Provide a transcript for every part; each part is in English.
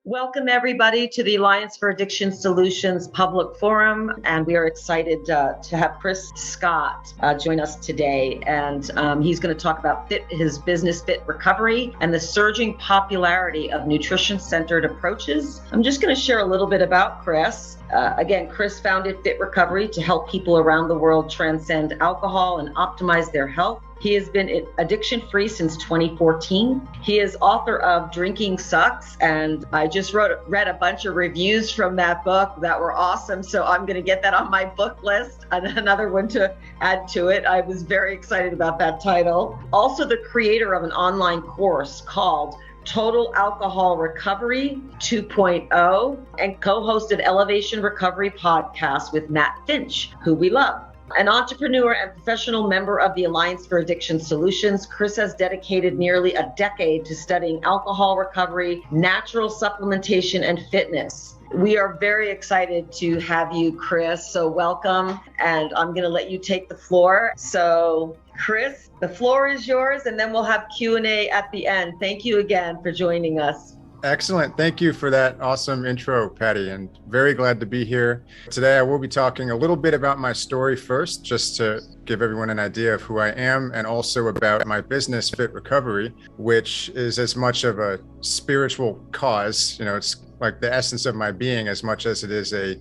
Welcome, everybody, to the Alliance for Addiction Solutions public forum. And we are excited to have Chris Scott join us today. And he's going to talk about his business Fit Recovery and the surging popularity of nutrition-centered approaches. I'm just going to share a little bit about Chris. Again, Chris founded Fit Recovery to help people around the world transcend alcohol and optimize their health. He has been addiction-free since 2014. He is author of Drinking Sucks, and I just read a bunch of reviews from that book that were awesome, so I'm going to get that on my book list, and another one to add to it. I was very excited about that title. Also the creator of an online course called Total Alcohol Recovery 2.0, and co-hosted Elevation Recovery podcast with Matt Finch, who we love. An entrepreneur and professional member of the Alliance for Addiction Solutions, Chris has dedicated nearly a decade to studying alcohol recovery, natural supplementation, and fitness. We are very excited to have you, Chris. So welcome, and I'm going to let you take the floor. So Chris, the floor is yours, and then we'll have Q&A at the end. Thank you again for joining us. Excellent. Thank you for that awesome intro, Patty, and very glad to be here. Today, I will be talking a little bit about my story first, just to give everyone an idea of who I am, and also about my business, Fit Recovery, which is as much of a spiritual cause. It's like the essence of my being as much as it is a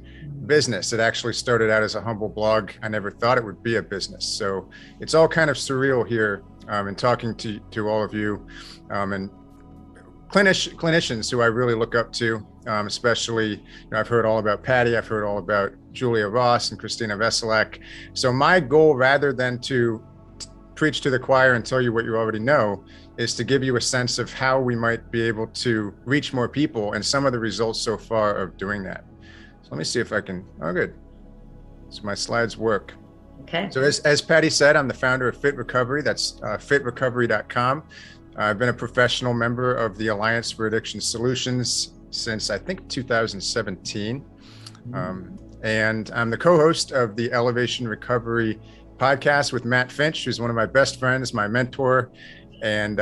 business. It actually started out as a humble blog. I never thought it would be a business. So it's all kind of surreal here in talking to all of you and clinicians who I really look up to, especially, I've heard all about Patty, I've heard all about Julia Ross and Christina Veselak. So my goal, rather than to preach to the choir and tell you what you already know, is to give you a sense of how we might be able to reach more people and some of the results so far of doing that. So let me see if I can, good. So my slides work. Okay. So as Patty said, I'm the founder of Fit Recovery. That's fitrecovery.com. I've been a professional member of the Alliance for Addiction Solutions since I think 2017. And I'm the co-host of the Elevation Recovery podcast with Matt Finch, who's one of my best friends, my mentor and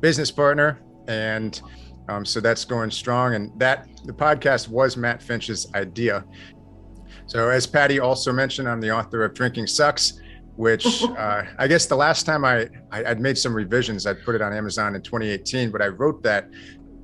business partner. And so that's going strong. And the podcast was Matt Finch's idea. So as Patty also mentioned, I'm the author of Drinking Sucks, which I guess the last time I'd made some revisions, I'd put it on Amazon in 2018, but I wrote that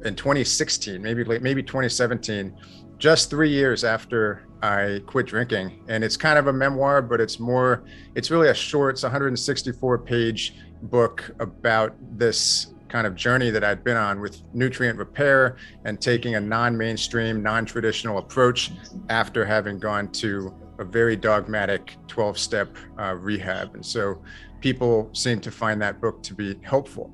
in 2016, maybe 2017, just 3 years after I quit drinking. And it's kind of a memoir, but it's really a short, it's a 164-page book about this kind of journey that I'd been on with nutrient repair and taking a non-mainstream, non-traditional approach after having gone to a very dogmatic 12-step rehab. And so people seem to find that book to be helpful.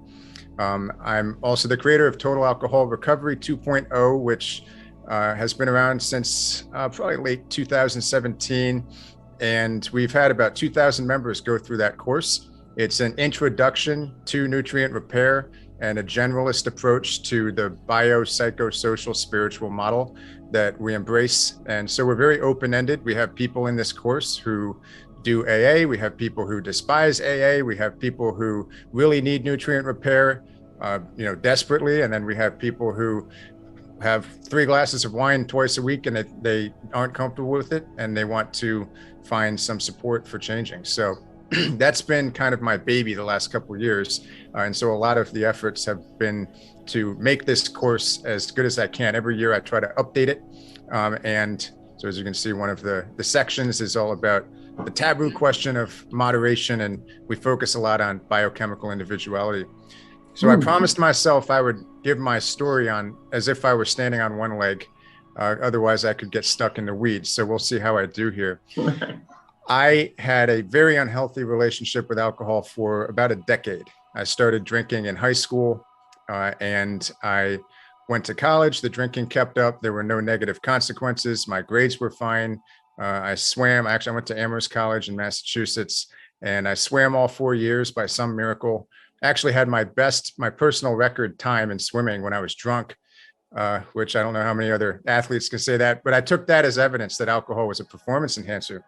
I'm also the creator of Total Alcohol Recovery 2.0, which has been around since probably late 2017. And we've had about 2,000 members go through that course. It's an introduction to nutrient repair and a generalist approach to the biopsychosocial spiritual model that we embrace. And so we're very open-ended. We have people in this course who do AA. We have people who despise AA. We have people who really need nutrient repair, desperately. And then we have people who have 3 glasses of wine twice a week and they aren't comfortable with it and they want to find some support for changing. So that's been kind of my baby the last couple of years. And so a lot of the efforts have been to make this course as good as I can. Every year I try to update it. And so as you can see, one of the sections is all about the taboo question of moderation. And we focus a lot on biochemical individuality. So I promised myself I would give my story on as if I were standing on one leg. Otherwise I could get stuck in the weeds. So we'll see how I do here. I had a very unhealthy relationship with alcohol for about a decade. I started drinking in high school and I went to college. The drinking kept up. There were no negative consequences. My grades were fine. I swam. Actually, I went to Amherst College in Massachusetts and I swam all 4 years by some miracle. Actually had my personal record time in swimming when I was drunk, which I don't know how many other athletes can say that, but I took that as evidence that alcohol was a performance enhancer.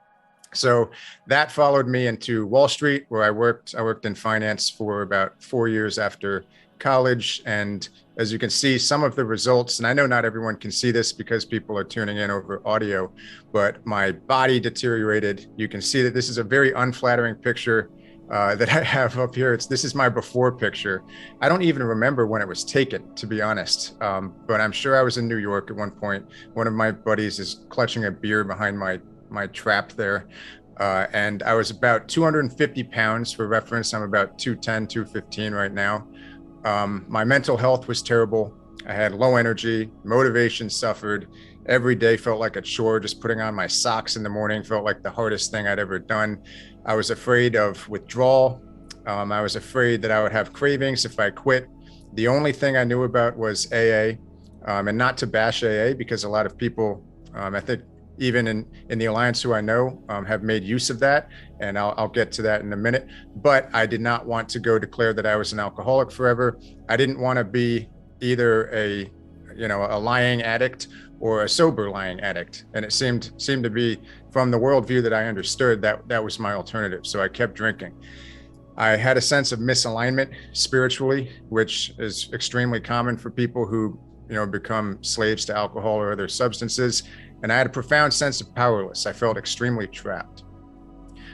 So that followed me into Wall Street, where I worked in finance for about 4 years after college and as you can see, some of the results, and I know not everyone can see this because people are tuning in over audio, but my body deteriorated. You can see that this is a very unflattering picture that I have up here. This is my before picture. I don't even remember when it was taken, to be honest, but I'm sure I was in New York at one point. One of my buddies is clutching a beer behind my trap there. And I was about 250 pounds. For reference, I'm about 210, 215 right now. My mental health was terrible. I had low energy, motivation suffered. Every day felt like a chore. Just putting on my socks in the morning felt like the hardest thing I'd ever done. I was afraid of withdrawal. I was afraid that I would have cravings if I quit. The only thing I knew about was AA, and not to bash AA, because a lot of people, I think even in the Alliance who I know, have made use of that. And I'll get to that in a minute. But I did not want to go declare that I was an alcoholic forever. I didn't want to be either a lying addict or a sober lying addict. And it seemed to be, from the worldview that I understood, that was my alternative. So I kept drinking. I had a sense of misalignment spiritually, which is extremely common for people who, become slaves to alcohol or other substances. And I had a profound sense of powerless. I felt extremely trapped.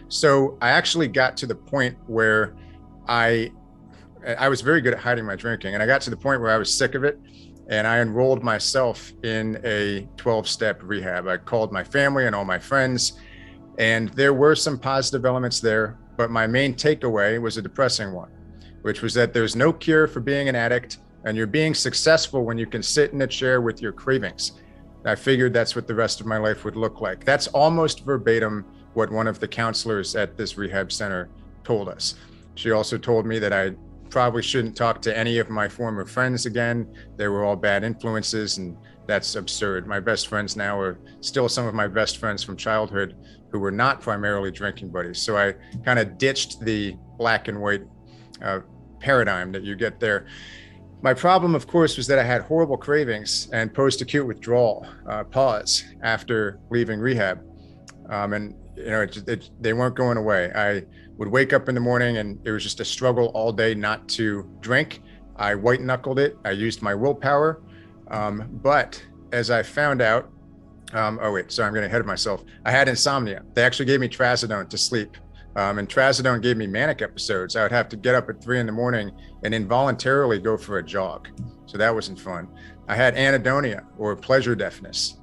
So I actually got to the point where I was very good at hiding my drinking. And I got to the point where I was sick of it. And I enrolled myself in a 12-step rehab. I called my family and all my friends. And there were some positive elements there. But my main takeaway was a depressing one, which was that there's no cure for being an addict. And you're being successful when you can sit in a chair with your cravings. I figured that's what the rest of my life would look like. That's almost verbatim what one of the counselors at this rehab center told us. She also told me that I probably shouldn't talk to any of my former friends again. They were all bad influences, and that's absurd. My best friends now are still some of my best friends from childhood who were not primarily drinking buddies. So I kind of ditched the black and white paradigm that you get there. My problem, of course, was that I had horrible cravings and post-acute withdrawal, pause, after leaving rehab. They weren't going away. I would wake up in the morning and it was just a struggle all day not to drink. I white-knuckled it. I used my willpower. But as I found out, I'm getting ahead of myself. I had insomnia. They actually gave me trazodone to sleep. And trazodone gave me manic episodes. I would have to get up at 3 a.m. and involuntarily go for a jog. So that wasn't fun. I had anhedonia, or pleasure deafness.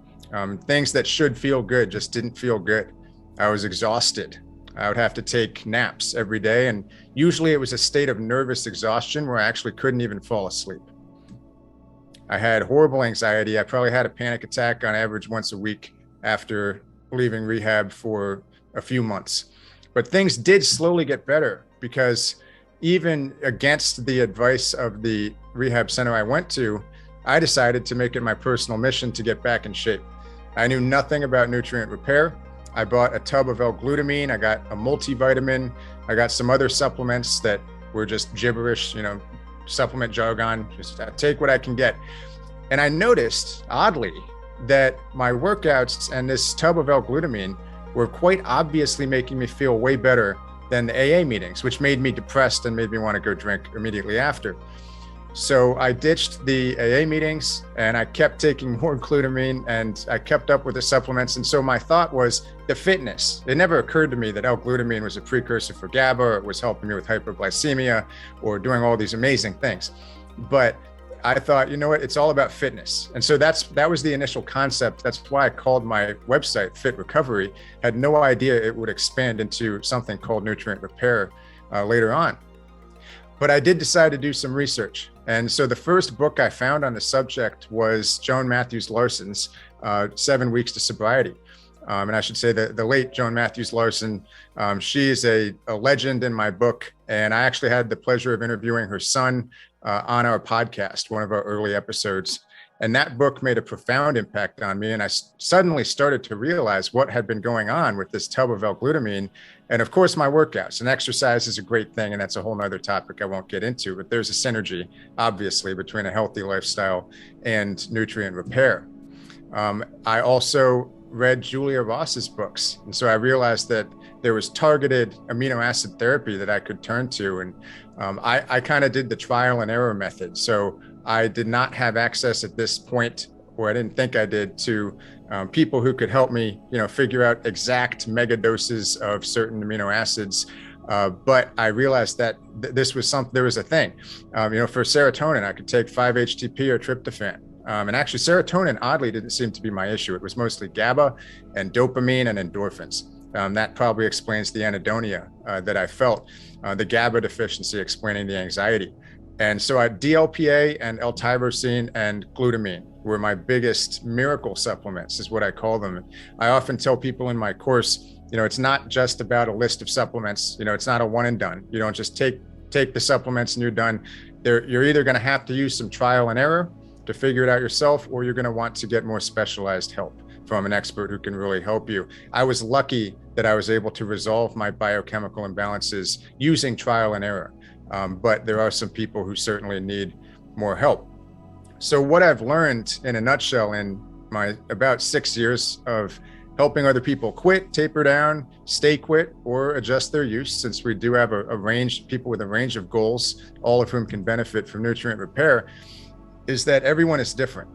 Things that should feel good just didn't feel good. I was exhausted. I would have to take naps every day. And usually it was a state of nervous exhaustion where I actually couldn't even fall asleep. I had horrible anxiety. I probably had a panic attack on average once a week after leaving rehab for a few months. But things did slowly get better, because even against the advice of the rehab center I went to, I decided to make it my personal mission to get back in shape. I knew nothing about nutrient repair. I bought a tub of L-glutamine. I got a multivitamin. I got some other supplements that were just gibberish, supplement jargon. Just take what I can get. And I noticed, oddly, that my workouts and this tub of L-glutamine were quite obviously making me feel way better than the AA meetings, which made me depressed and made me want to go drink immediately after. So I ditched the AA meetings and I kept taking more glutamine and I kept up with the supplements. And so my thought was the fitness. It never occurred to me that L-glutamine was a precursor for GABA, or it was helping me with hyperglycemia or doing all these amazing things. But I thought, it's all about fitness. And so that was the initial concept. That's why I called my website Fit Recovery. Had no idea it would expand into something called nutrient repair later on. But I did decide to do some research. And so the first book I found on the subject was Joan Matthews Larson's 7 Weeks to Sobriety. And I should say that the late Joan Matthews Larson, she is a legend in my book. And I actually had the pleasure of interviewing her son on our podcast, one of our early episodes. And that book made a profound impact on me. And I suddenly started to realize what had been going on with this tub of L-glutamine. And of course, my workouts and exercise is a great thing. And that's a whole nother topic I won't get into. But there's a synergy, obviously, between a healthy lifestyle and nutrient repair. I also read Julia Ross's books. And so I realized that there was targeted amino acid therapy that I could turn to. And I kind of did the trial and error method. So I did not have access at this point, or I didn't think I did, to people who could help me, figure out exact mega doses of certain amino acids. But I realized that there was a thing. For serotonin, I could take 5-HTP or tryptophan. And actually, serotonin, oddly, didn't seem to be my issue. It was mostly GABA and dopamine and endorphins. That probably explains the anhedonia that I felt, the GABA deficiency explaining the anxiety. And so DLPA and L-tyrosine and glutamine were my biggest miracle supplements, is what I call them. I often tell people in my course, it's not just about a list of supplements. It's not a one and done. You don't just take the supplements and you're done. You're either going to have to use some trial and error to figure it out yourself, or you're going to want to get more specialized help from an expert who can really help you. I was lucky that I was able to resolve my biochemical imbalances using trial and error. But there are some people who certainly need more help. So what I've learned in a nutshell in my about 6 years of helping other people quit, taper down, stay quit, or adjust their use, since we do have a range, people with a range of goals, all of whom can benefit from nutrient repair, is that everyone is different.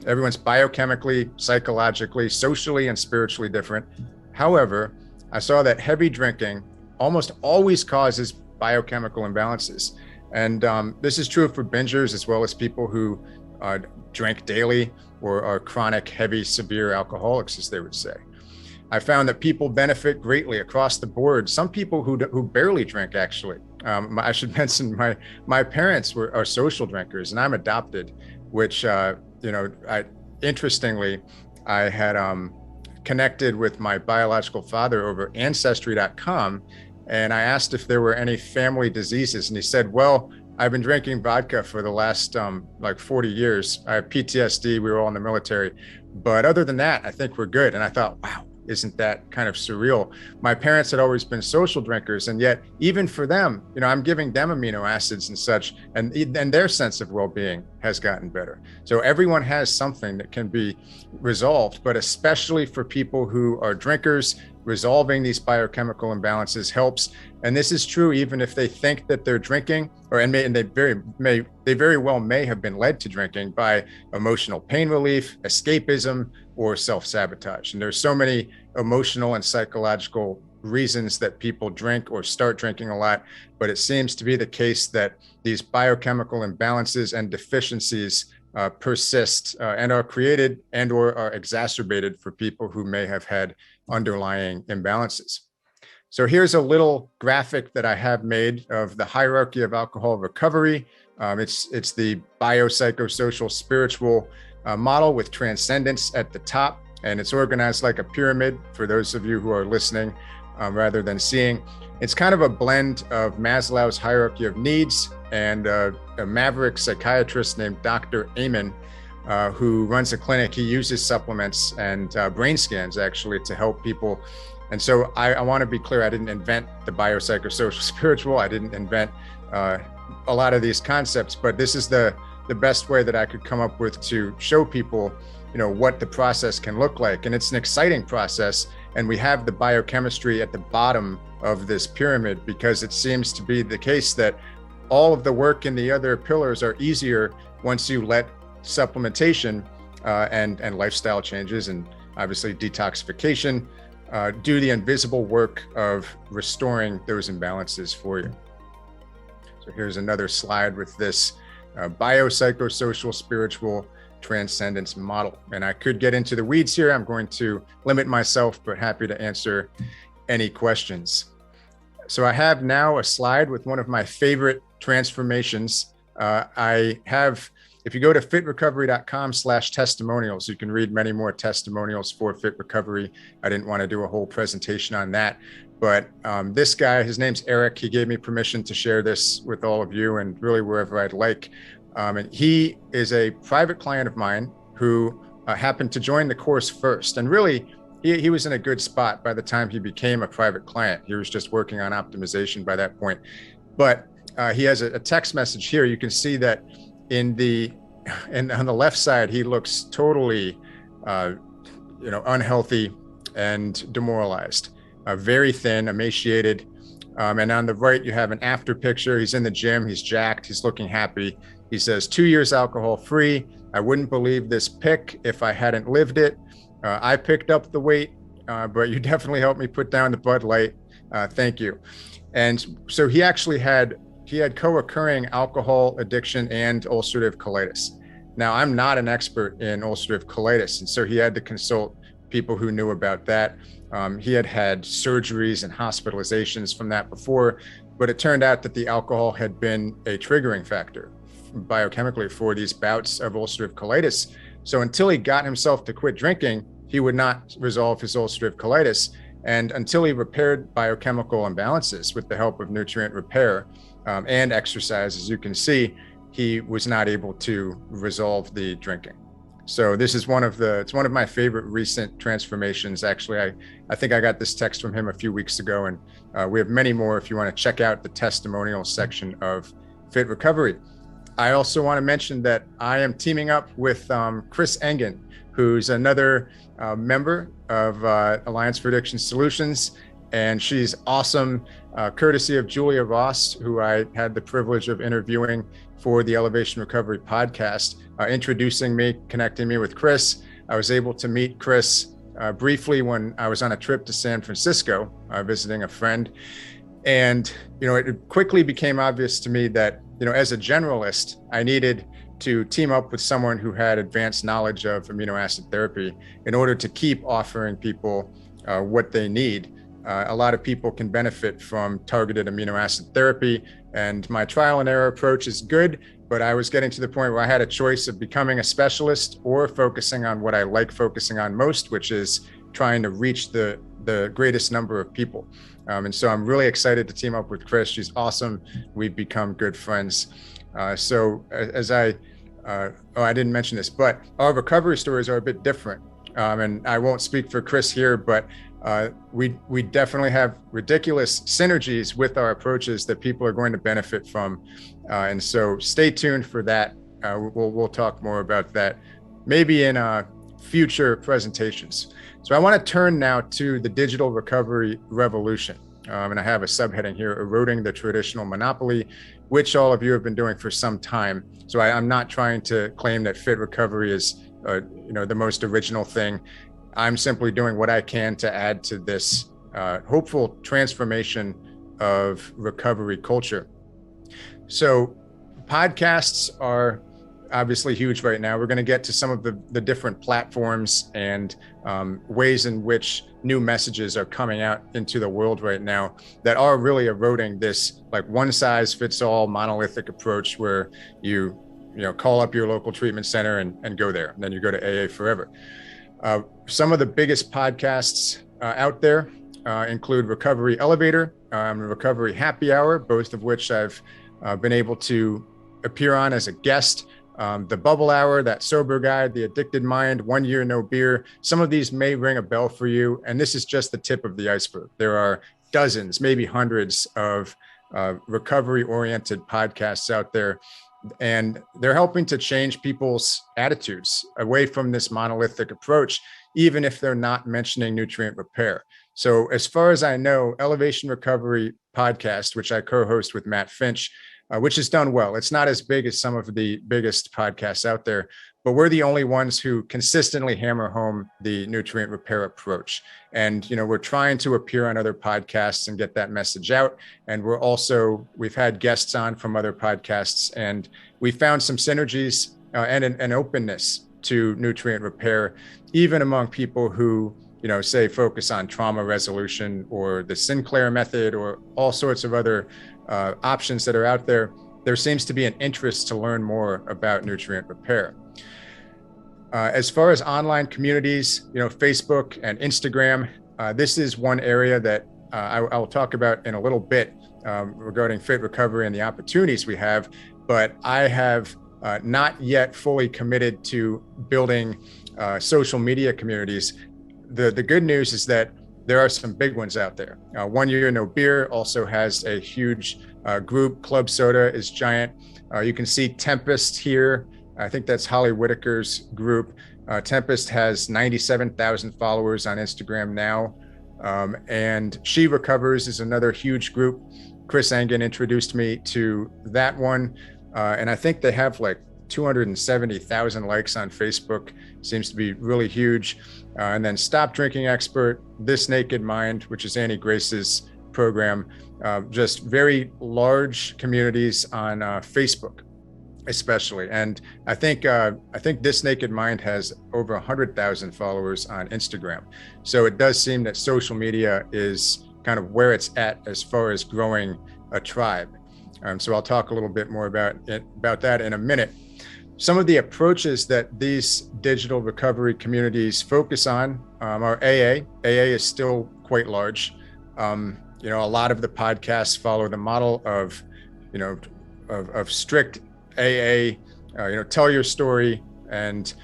Everyone's biochemically, psychologically, socially, and spiritually different. However, I saw that heavy drinking almost always causes biochemical imbalances. And this is true for bingers as well as people who drink daily or are chronic, heavy, severe alcoholics, as they would say. I found that people benefit greatly across the board. Some people who barely drink, actually. I should mention my parents are social drinkers, and I'm adopted, which, interestingly, I had connected with my biological father over Ancestry.com, and I asked if there were any family diseases, and he said, well, I've been drinking vodka for the last 40 years. I have PTSD, we were all in the military, but other than that, I think we're good. And I thought, wow, isn't that kind of surreal? My parents had always been social drinkers, and yet even for them, I'm giving them amino acids and such, and their sense of well-being has gotten better. So everyone has something that can be resolved, but especially for people who are drinkers, resolving these biochemical imbalances helps. And this is true even if they think that they're drinking, they very well may have been led to drinking by emotional pain relief, escapism, or self-sabotage. And there's so many emotional and psychological reasons that people drink or start drinking a lot, but it seems to be the case that these biochemical imbalances and deficiencies persist and are created and or are exacerbated for people who may have had underlying imbalances. So here's a little graphic that I have made of the hierarchy of alcohol recovery. It's the biopsychosocial spiritual model with transcendence at the top, and it's organized like a pyramid for those of you who are listening rather than seeing. It's kind of a blend of Maslow's hierarchy of needs and a maverick psychiatrist named Dr. Amen, who runs a clinic. He uses supplements and brain scans actually to help people. And so I want to be clear, I didn't invent the biopsychosocial spiritual. I didn't invent a lot of these concepts, but this is the best way that I could come up with to show people, what the process can look like. And it's an exciting process. And we have the biochemistry at the bottom of this pyramid because it seems to be the case that all of the work in the other pillars are easier once you let supplementation and lifestyle changes and obviously detoxification do the invisible work of restoring those imbalances for you. So here's another slide with this biopsychosocial spiritual transcendence model. And I could get into the weeds here. I'm going to limit myself, but happy to answer any questions. So I have now a slide with one of my favorite transformations. If you go to fitrecovery.com/testimonials, you can read many more testimonials for Fit Recovery. I didn't want to do a whole presentation on that, but this guy, his name's Eric. He gave me permission to share this with all of you and really wherever I'd like. And he is a private client of mine who happened to join the course first. And really, he was in a good spot by the time he became a private client. He was just working on optimization by that point. But he has a text message here. You can see that on the left side, he looks totally, unhealthy and demoralized, very thin, emaciated. And on the right, you have an after picture. He's in the gym, he's jacked, he's looking happy. He says, 2 years alcohol free. I wouldn't believe this pick if I hadn't lived it. I picked up the weight, but you definitely helped me put down the Bud Light. Thank you. And so he actually had co-occurring alcohol addiction and ulcerative colitis. Now, I'm not an expert in ulcerative colitis, and so he had to consult people who knew about that. He had surgeries and hospitalizations from that before, but it turned out that the alcohol had been a triggering factor biochemically for these bouts of ulcerative colitis. So until he got himself to quit drinking, he would not resolve his ulcerative colitis. And until he repaired biochemical imbalances with the help of nutrient repair and exercise, as you can see, he was not able to resolve the drinking. So this is it's one of my favorite recent transformations. Actually, I think I got this text from him a few weeks ago, and we have many more if you want to check out the testimonial section of Fit Recovery. I also want to mention that I am teaming up with Chris Engen, who's another member of Alliance for Addiction Solutions, and she's awesome, courtesy of Julia Ross, who I had the privilege of interviewing for the Elevation Recovery podcast, introducing me, connecting me with Chris. I was able to meet Chris briefly when I was on a trip to San Francisco, visiting a friend. And, it quickly became obvious to me that, as a generalist, I needed to team up with someone who had advanced knowledge of amino acid therapy in order to keep offering people what they need. A lot of people can benefit from targeted amino acid therapy, and my trial and error approach is good, but I was getting to the point where I had a choice of becoming a specialist or focusing on what I like focusing on most, which is trying to reach the greatest number of people. And so I'm really excited to team up with Chris. She's awesome. We've become good friends. So as I didn't mention this, but our recovery stories are a bit different. And I won't speak for Chris here, but we definitely have ridiculous synergies with our approaches that people are going to benefit from. And so stay tuned for that. We'll talk more about that maybe in future presentations. So I want to turn now to the digital recovery revolution. And I have a subheading here, eroding the traditional monopoly, which all of you have been doing for some time. So I'm not trying to claim that Fit Recovery is the most original thing. I'm simply doing what I can to add to this hopeful transformation of recovery culture. So podcasts are obviously huge right now. We're going to get to some of the different platforms and ways in which new messages are coming out into the world right now that are really eroding this like one size fits all monolithic approach where you call up your local treatment center and go there, and then you go to AA forever. Some of the biggest podcasts out there include Recovery Elevator and Recovery Happy Hour, both of which I've been able to appear on as a guest. The Bubble Hour, That Sober Guide, The Addicted Mind, 1 Year No Beer. Some of these may ring a bell for you, and this is just the tip of the iceberg. There are dozens, maybe hundreds of recovery-oriented podcasts out there, and they're helping to change people's attitudes away from this monolithic approach, even if they're not mentioning nutrient repair. So as far as I know, Elevation Recovery podcast, which I co-host with Matt Finch, which has done well. It's not as big as some of the biggest podcasts out there, but we're the only ones who consistently hammer home the nutrient repair approach. And, we're trying to appear on other podcasts and get that message out. And we've had guests on from other podcasts, and we found some synergies and an openness to nutrient repair, even among people who, say focus on trauma resolution or the Sinclair method or all sorts of other options that are out there. There seems to be an interest to learn more about nutrient repair. As far as online communities, Facebook and Instagram, this is one area that I'll talk about in a little bit regarding Fit Recovery and the opportunities we have, but I have not yet fully committed to building social media communities. The good news is that there are some big ones out there. 1 Year No Beer also has a huge group. Club Soda is giant. You can see Tempest here. I think that's Holly Whitaker's group. Tempest has 97,000 followers on Instagram now. And She Recovers is another huge group. Chris Engen introduced me to that one. And I think they have like 270,000 likes on Facebook, seems to be really huge. And then Stop Drinking Expert, This Naked Mind, which is Annie Grace's program, just very large communities on Facebook, especially. And I think This Naked Mind has over 100,000 followers on Instagram. So it does seem that social media is kind of where it's at as far as growing a tribe. So I'll talk a little bit more about that in a minute. Some of the approaches that these digital recovery communities focus on are AA. AA is still quite large. A lot of the podcasts follow the model of strict AA. Tell your story and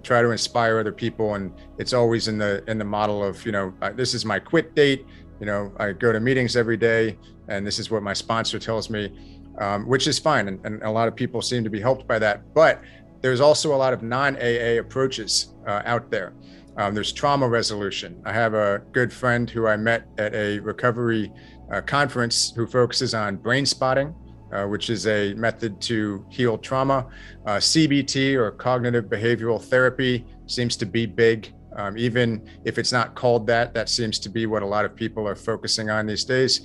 try to inspire other people. And it's always in the model of, this is my quit date. I go to meetings every day, and this is what my sponsor tells me, which is fine. And a lot of people seem to be helped by that. But there's also a lot of non-AA approaches out there. There's trauma resolution. I have a good friend who I met at a recovery conference who focuses on brain spotting, which is a method to heal trauma. CBT, or cognitive behavioral therapy, seems to be big. Even if it's not called that seems to be what a lot of people are focusing on these days.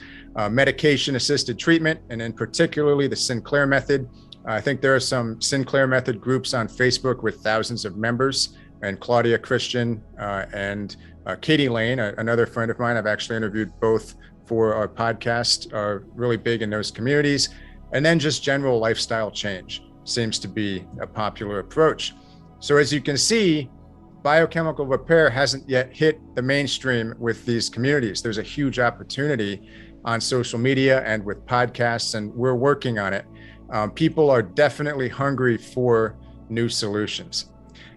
Medication-assisted treatment, and in particularly the Sinclair method. I think there are some Sinclair method groups on Facebook with thousands of members, and Claudia Christian and Katie Lane, another friend of mine, I've actually interviewed both for our podcast, are really big in those communities. And then just general lifestyle change seems to be a popular approach. So as you can see, biochemical repair hasn't yet hit the mainstream with these communities. There's a huge opportunity on social media and with podcasts, and we're working on it. People are definitely hungry for new solutions.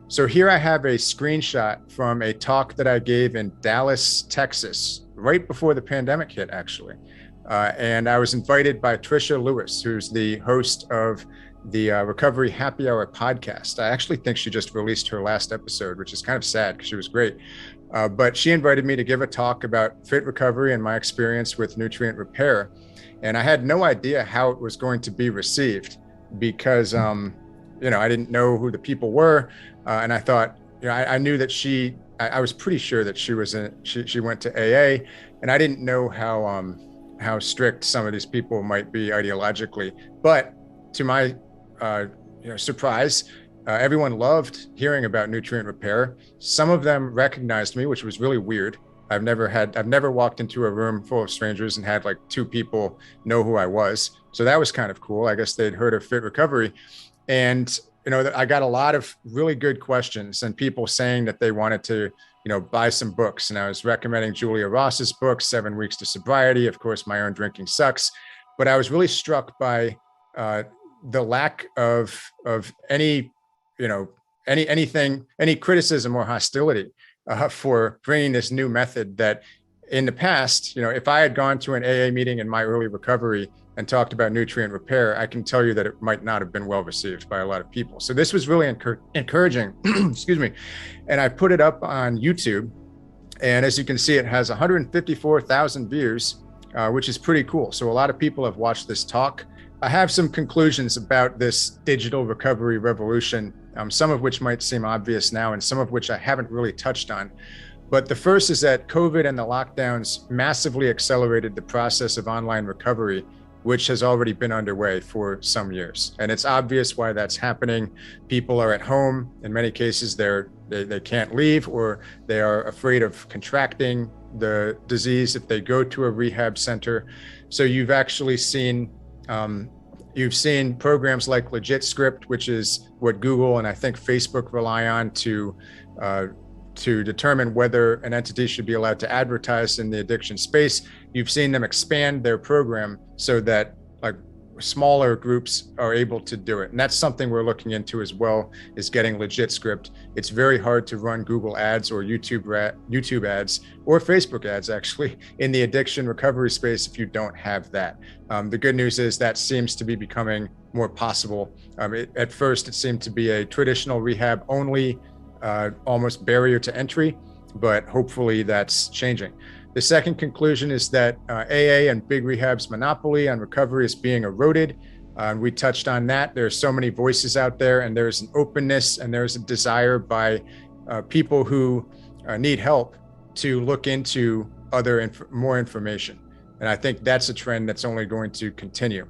So here I have a screenshot from a talk that I gave in Dallas, Texas, right before the pandemic hit, actually. And I was invited by Trisha Lewis, who's the host of the Recovery Happy Hour podcast. I actually think she just released her last episode, which is kind of sad because she was great. But she invited me to give a talk about fit recovery and my experience with nutrient repair. And I had no idea how it was going to be received because, I didn't know who the people were. And I thought, I knew that I was pretty sure that she went to AA, and I didn't know how strict some of these people might be ideologically. But to my surprise, everyone loved hearing about nutrient repair. Some of them recognized me, which was really weird. I've never walked into a room full of strangers and had like two people know who I was. So that was kind of cool. I guess they'd heard of fit recovery. And, I got a lot of really good questions and people saying that they wanted to, buy some books. And I was recommending Julia Ross's book, 7 Weeks to Sobriety. Of course, My Own Drinking Sucks. But I was really struck by the lack of any criticism or hostility for bringing this new method that in the past, if I had gone to an AA meeting in my early recovery and talked about nutrient repair, I can tell you that it might not have been well received by a lot of people. So this was really encouraging, excuse me. And I put it up on YouTube. And as you can see, it has 154,000 views, which is pretty cool. So a lot of people have watched this talk. I have some conclusions about this digital recovery revolution, some of which might seem obvious now and some of which I haven't really touched on. But the first is that COVID and the lockdowns massively accelerated the process of online recovery, which has already been underway for some years. And it's obvious why that's happening. People are at home. In many cases, they can't leave, or they are afraid of contracting the disease if they go to a rehab center. So you've actually seen programs like Legit Script, which is what Google and I think Facebook rely on to determine whether an entity should be allowed to advertise in the addiction space. You've seen them expand their program so that like smaller groups are able to do it. And that's something we're looking into as well, is getting Legit Script. It's very hard to run Google ads or YouTube ads or Facebook ads actually in the addiction recovery space if you don't have that. The good news is that seems to be becoming more possible. At first, it seemed to be a traditional rehab only almost barrier to entry, but hopefully that's changing. The second conclusion is that AA and big rehab's monopoly on recovery is being eroded. We touched on that. There's so many voices out there, and there's an openness and there's a desire by people who need help to look into more information. And I think that's a trend that's only going to continue.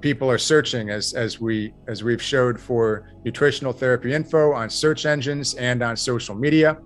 People are searching, as we've showed, for nutritional therapy info on search engines and on social media.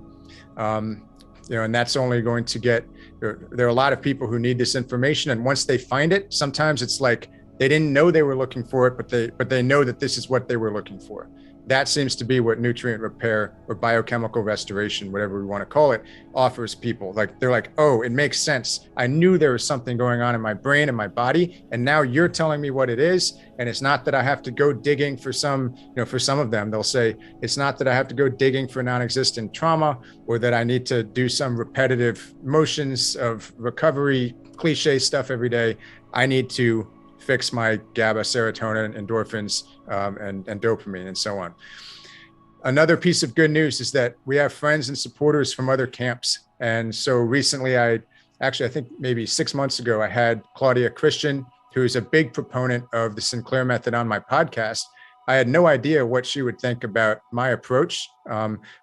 And that's only going to get, there are a lot of people who need this information. And once they find it, sometimes it's like they didn't know they were looking for it, but they know that this is what they were looking for. That seems to be what nutrient repair or biochemical restoration, whatever we want to call it, offers people. Like, they're like, oh, it makes sense. I knew there was something going on in my brain and my body, and now you're telling me what it is. And it's not that I have to go digging for for some of them, they'll say, it's not that I have to go digging for non-existent trauma, or that I need to do some repetitive motions of recovery, cliche stuff every day. I need to fix my GABA, serotonin, endorphins, and dopamine, and so on. Another piece of good news is that we have friends and supporters from other camps. And so recently, I think maybe 6 months ago, I had Claudia Christian, who's a big proponent of the Sinclair method, on my podcast. I had no idea what she would think about my approach,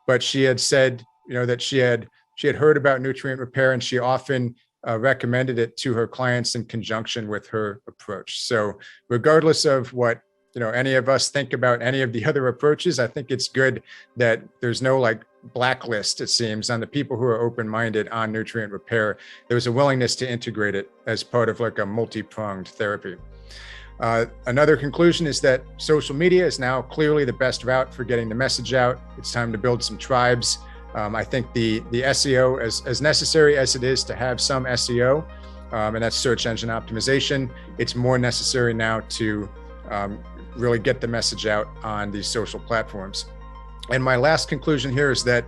but she had said, that she had heard about nutrient repair, and she often recommended it to her clients in conjunction with her approach. So regardless of what any of us think about any of the other approaches, I think it's good that there's no blacklist, it seems, on the people who are open-minded on nutrient repair. There's a willingness to integrate it as part of a multi-pronged therapy. Another conclusion is that social media is now clearly the best route for getting the message out. It's time to build some tribes. I think the SEO, as necessary as it is to have some SEO, and that's search engine optimization, it's more necessary now to really get the message out on these social platforms. And my last conclusion here is that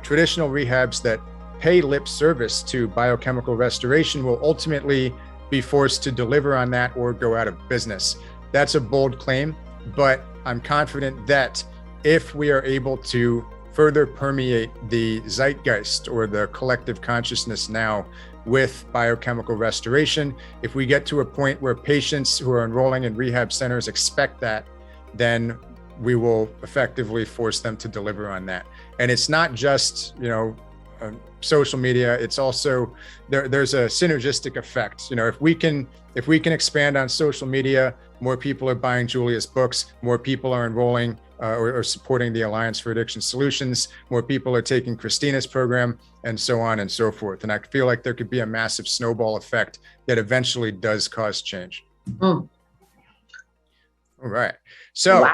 traditional rehabs that pay lip service to biochemical restoration will ultimately be forced to deliver on that or go out of business. That's a bold claim, but I'm confident that if we are able to further permeate the zeitgeist or the collective consciousness now with biochemical restoration, if we get to a point where patients who are enrolling in rehab centers expect that, then we will effectively force them to deliver on that. And it's not just, social media, it's also, there's a synergistic effect. If we can expand on social media, more people are buying Julia's books, more people are enrolling or supporting the Alliance for Addiction Solutions, more people are taking Christina's program, and so on and so forth. And I feel like there could be a massive snowball effect that eventually does cause change. All right. So